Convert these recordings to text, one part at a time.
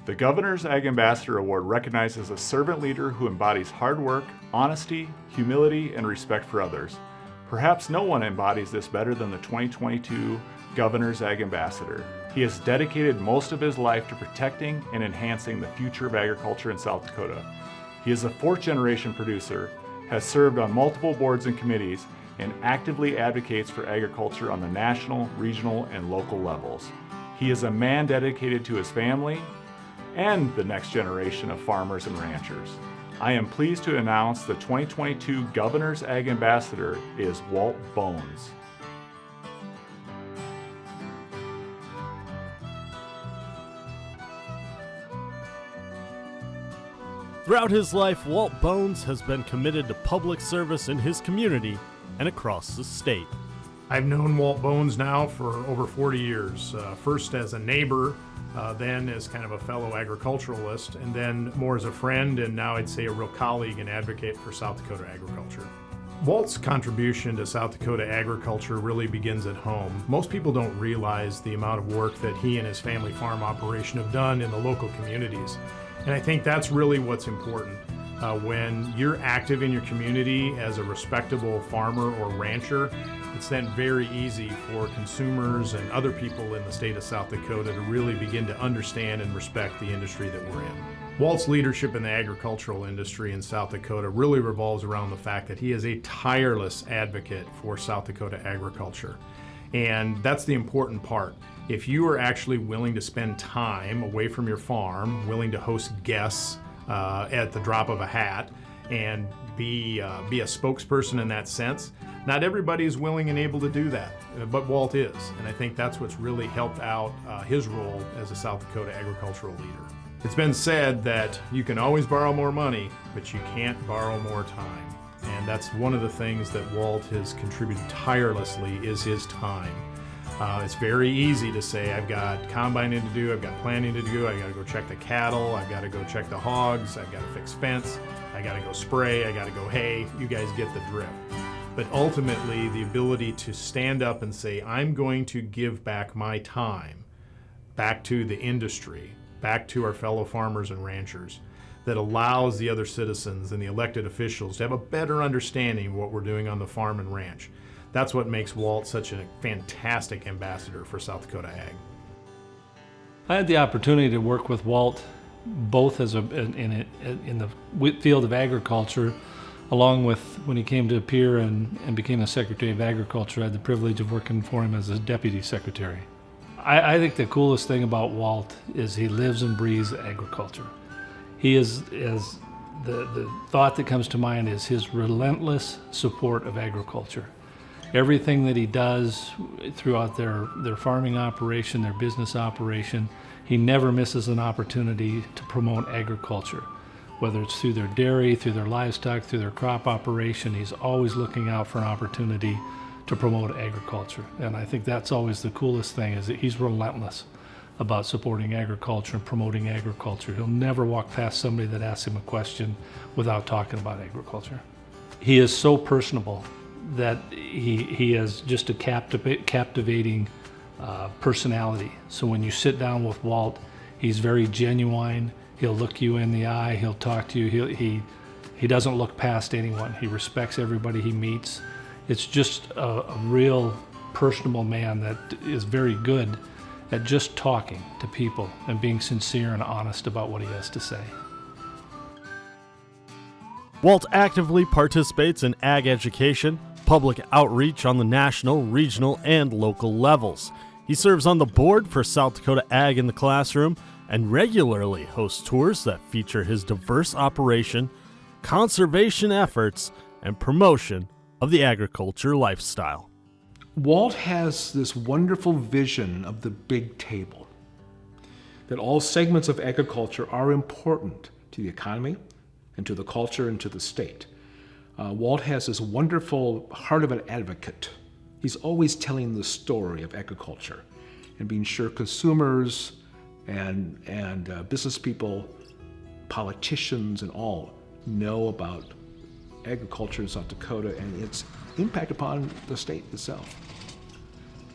The Governor's Ag Ambassador Award recognizes a servant leader who embodies hard work, honesty, humility, and respect for others. Perhaps no one embodies this better than the 2022 Governor's Ag Ambassador. He has dedicated most of his life to protecting and enhancing the future of agriculture in South Dakota. He is a fourth-generation producer, has served on multiple boards and committees, and actively advocates for agriculture on the national, regional, and local levels. He is a man dedicated to his family and the next generation of farmers and ranchers. I am pleased to announce the 2022 Governor's Ag Ambassador is Walt Bones. Throughout his life, Walt Bones has been committed to public service in his community and across the state. I've known Walt Bones now for over 40 years, first as a neighbor, then as kind of a fellow agriculturalist, and then more as a friend, and now I'd say a real colleague and advocate for South Dakota agriculture. Walt's contribution to South Dakota agriculture really begins at home. Most people don't realize the amount of work that he and his family farm operation have done in the local communities. And I think that's really what's important. When you're active in your community as a respectable farmer or rancher, it's then very easy for consumers and other people in the state of South Dakota to really begin to understand and respect the industry that we're in. Walt's leadership in the agricultural industry in South Dakota really revolves around the fact that he is a tireless advocate for South Dakota agriculture. And that's the important part. If you are actually willing to spend time away from your farm, willing to host guests at the drop of a hat, and be a spokesperson in that sense, not everybody is willing and able to do that, but Walt is. And I think that's what's really helped out his role as a South Dakota agricultural leader. It's been said that you can always borrow more money, but you can't borrow more time. And that's one of the things that Walt has contributed tirelessly is his time. It's very easy to say, I've got combining to do, I've got planning to do, I've got to go check the cattle, I've got to go check the hogs, I've got to fix fence, I got to go spray, I got to go hay. You guys get the drift. But ultimately, the ability to stand up and say, I'm going to give back my time, back to the industry, back to our fellow farmers and ranchers, that allows the other citizens and the elected officials to have a better understanding of what we're doing on the farm and ranch. That's what makes Walt such a fantastic ambassador for South Dakota Ag. I had the opportunity to work with Walt both as in the field of agriculture, along with when he came to appear and became the Secretary of Agriculture. I had the privilege of working for him as a Deputy Secretary. I think the coolest thing about Walt is he lives and breathes agriculture. He is the thought that comes to mind is his relentless support of agriculture. Everything that he does throughout their farming operation, their business operation, he never misses an opportunity to promote agriculture. Whether it's through their dairy, through their livestock, through their crop operation, he's always looking out for an opportunity to promote agriculture. And I think that's always the coolest thing, is that he's relentless about supporting agriculture and promoting agriculture. He'll never walk past somebody that asks him a question without talking about agriculture. He is so personable that he has just a captivating personality. So when you sit down with Walt, he's very genuine. He'll look you in the eye. He'll talk to you. He doesn't look past anyone. He respects everybody he meets. It's just a real personable man that is very good at just talking to people and being sincere and honest about what he has to say. Walt actively participates in ag education, public outreach on the national, regional, and local levels. He serves on the board for South Dakota Ag in the Classroom and regularly hosts tours that feature his diverse operation, conservation efforts, and promotion of the agriculture lifestyle. Walt has this wonderful vision of the big table, that all segments of agriculture are important to the economy and to the culture and to the state. Walt has this wonderful heart of an advocate. He's always telling the story of agriculture and being sure consumers and business people, politicians and all know about agriculture in South Dakota and its impact upon the state itself.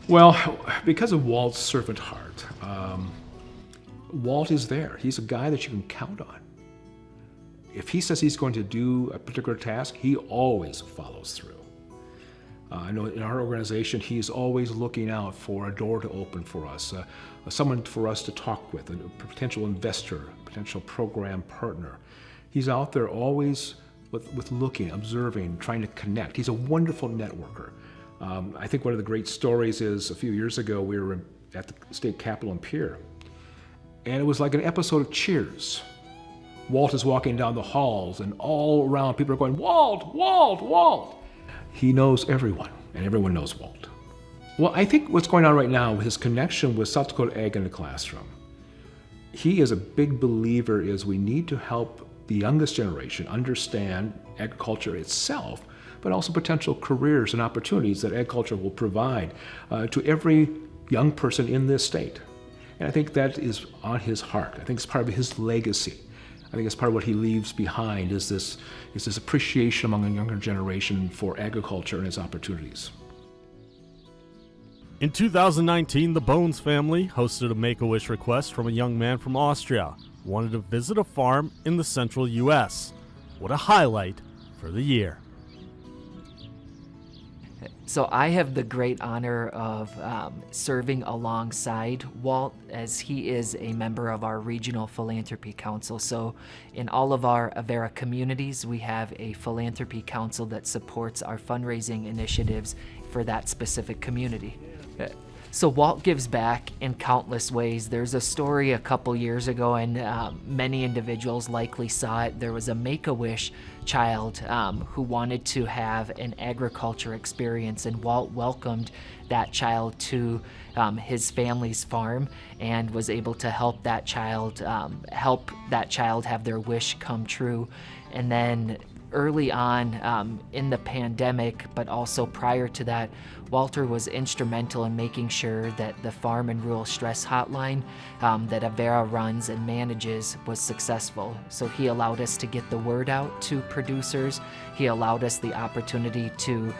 Well, because of Walt's servant heart, Walt is there. He's a guy that you can count on. If he says he's going to do a particular task, he always follows through. I know in our organization, he's always looking out for a door to open for us, someone for us to talk with, a potential investor, a potential program partner. He's out there always with looking, observing, trying to connect. He's a wonderful networker. I think one of the great stories is a few years ago, we were at the state capitol in Pierre, and it was like an episode of Cheers. Walt is walking down the halls, and all around people are going, "Walt, Walt, Walt." He knows everyone, and everyone knows Walt. Well, I think what's going on right now with his connection with South Dakota Ag in the Classroom, he is a big believer is we need to help the youngest generation understand agriculture itself, but also potential careers and opportunities that agriculture will provide to every young person in this state. And I think that is on his heart. I think it's part of his legacy. I think it's part of what he leaves behind is this appreciation among a younger generation for agriculture and its opportunities. In 2019, the Bones family hosted a Make-A-Wish request from a young man from Austria who wanted to visit a farm in the central U.S. What a highlight for the year. So I have the great honor of serving alongside Walt, as he is a member of our Regional Philanthropy Council. So in all of our Avera communities, we have a philanthropy council that supports our fundraising initiatives for that specific community. So Walt gives back in countless ways. There's a story a couple years ago, and many individuals likely saw it. There was a Make-A-Wish child who wanted to have an agriculture experience, and Walt welcomed that child to his family's farm and was able to help that child have their wish come true. And then early on in the pandemic, but also prior to that, Walter was instrumental in making sure that the Farm and Rural Stress Hotline that Avera runs and manages was successful. So he allowed us to get the word out to producers. He allowed us the opportunity to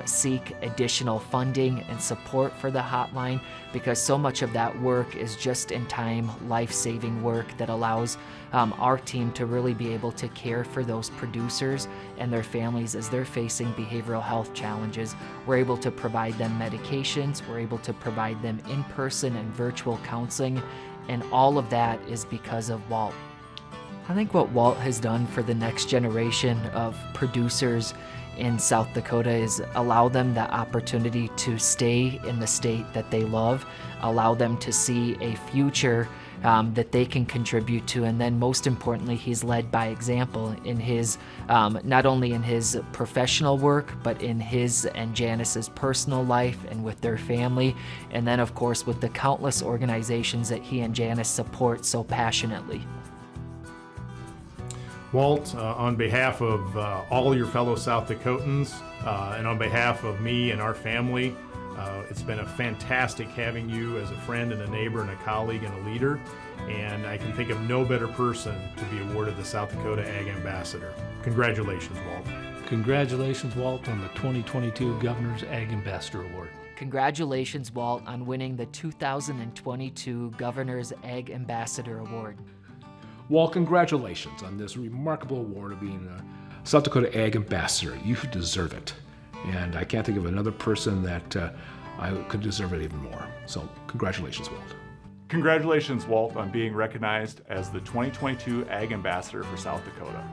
seek additional funding and support for the hotline, because so much of that work is just-in-time, life-saving work that allows our team to really be able to care for those producers and their families as they're facing behavioral health challenges. We're able to provide them medications, we're able to provide them in-person and virtual counseling, and all of that is because of Walt. I think what Walt has done for the next generation of producers in South Dakota is allow them the opportunity to stay in the state that they love, allow them to see a future that they can contribute to, and then most importantly, he's led by example in his, not only in his professional work, but in his and Janice's personal life and with their family, and then of course with the countless organizations that he and Janice support so passionately. Walt, on behalf of all your fellow South Dakotans and on behalf of me and our family, it's been a fantastic having you as a friend and a neighbor and a colleague and a leader, and I can think of no better person to be awarded the South Dakota Ag Ambassador. Congratulations, Walt. Congratulations, Walt, on the 2022 Governor's Ag Ambassador Award. Congratulations, Walt, on winning the 2022 Governor's Ag Ambassador Award. Walt, congratulations on this remarkable award of being a South Dakota Ag Ambassador. You deserve it. And I can't think of another person that I could deserve it even more. So congratulations, Walt. Congratulations, Walt, on being recognized as the 2022 Ag Ambassador for South Dakota.